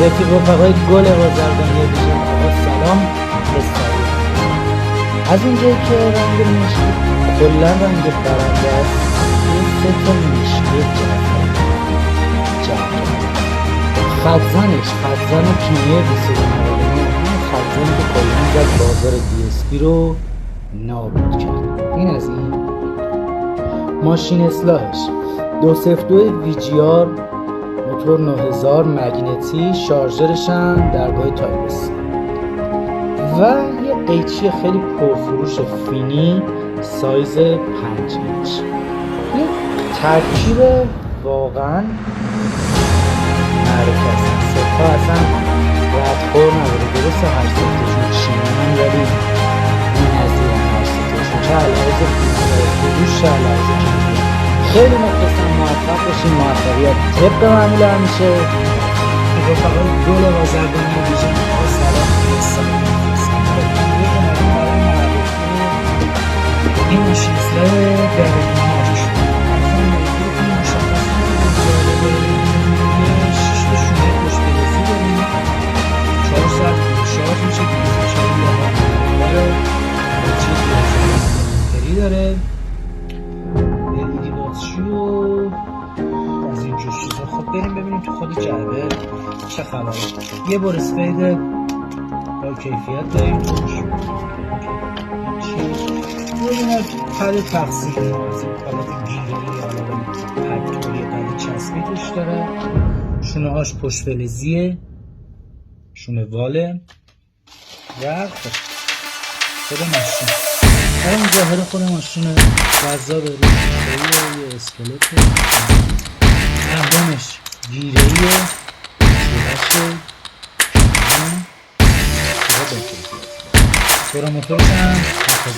تحیاتی رفقای گل بازرگانی ویژن. آقا سلام. از اونجایی که رنگ مشکی کلا رنگ برنده است، این 3 تا مشکی خزان کیمیای 2299، خزانی که کلا زد بازار DSP رو نابود کرد. این از این. ماشین اصلاحش 202 VGR، موتور 9000 مگنتی، شارژرش هم درگاه تایپ سی و یه قیچی خیلی پرفروش فینی سایز 5 اینچ. یه ترکیب واقعا معرکه است. ستا اصلا ردخور نداره. درسته هر ستاشون چینن، ولی این از این هر ستاشون چه علاوز فروش چه علاوز کمیه. خیلی مخلصیم، موفق باشین. موفقیت طبق معمول همیشه. رفقای گل بازرگانی ویژن. سلام. این ماشین اصلاح درونی هاش اصلا موضوع مشخص نمیشه. 6 تا شونه پشت بلزی داریم، 4 ساعت شارژ میشه، 240 داره، چیز داره، LED باتری و از این جور چیزا. خب بریم ببینیم تو خود جعبه چه خبره. یه برسپید با کیفیت داریم توش. یه پد تقسیم از این پالت گیری یا پد توری پد چسبی توش داره. شونه هاش پشت فلزیه، شونه واله و خود ماشین. این ظاهر خود ماشین فضا داره، یه اسکلت اهرامش گیرهیه، سرعت موتورش هم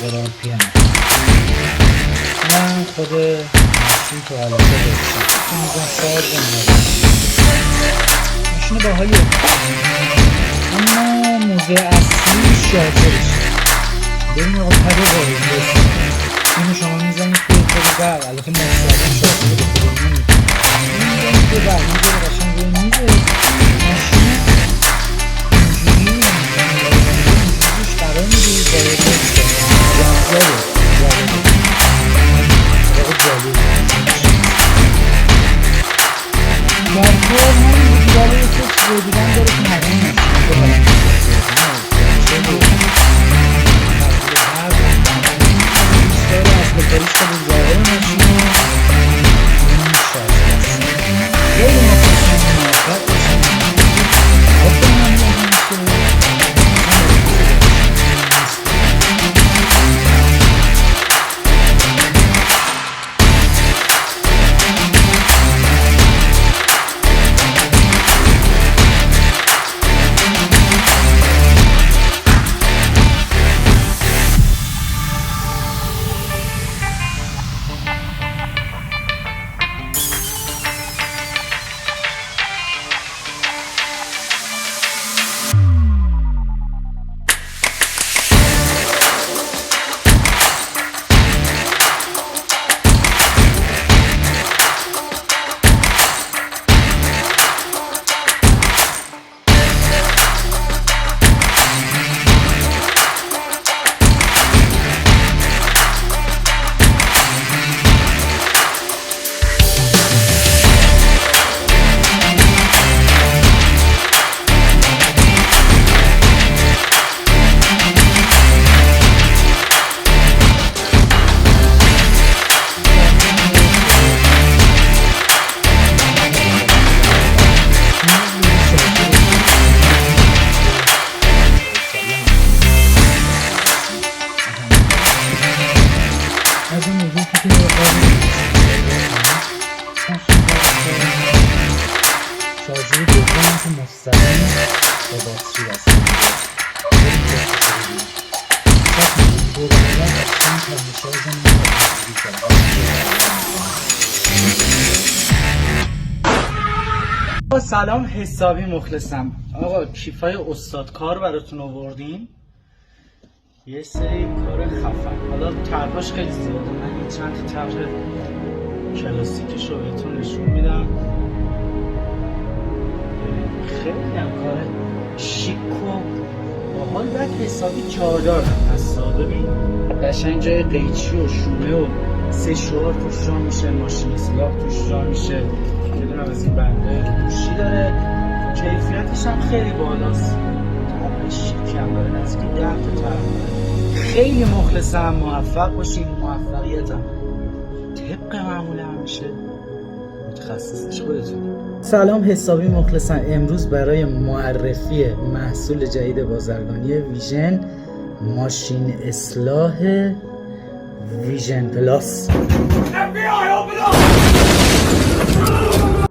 7000 RPM. من خود ماشین تو حالت باشم میزن شارژ ماشین باحالیه، اما موضوع اصلی شارژرش. ببین آقا پد غروی اینو شما میزنید توی خود برق. البته مستقیم شارژر به خود میزنید توی برق، میزنید قشنگ روی میزه ماشین اینجوری قرار میدید با یه موتور همین بودی، ولی یه چیز دیگه داره که مدنی نشید اصل کاریش که به ظاهر ماشین رو شارژ هست. خیلی مخلصیم، موفق باشیم. شارژر دوم که مستقیم با باتری وصل میشه. سلام، حسابی مخلصم. آقا کیفای استادکار براتون آوردیم، یه سری کار خفن. حالا طرحاش خیلی زیاده، من یه چند تا طرح کلاسیکش رو بهتون نشون میدم. خیلی هم کار شیک و باحال بعد حسابی جادار هم هست. ببین قشنگ جای قیچی و شونه و 3 شوهر توش جا میشه، ماشین اصلاح توش جا میشه، یه دونه از این بنده گوشی داره، کیفیتش هم خیلی بالاست، طبع شیک هم داره، نزدیک 10 تا طرح داره. خیلی مخلصم، موفق باشین. موفقیتم طبق معمول همیشه متخصصش خودتون. سلام، حسابی مخلصم. امروز برای معرفی محصول جدید بازرگانی ویژن، ماشین اصلاح ویژن پلاس. FBI open up!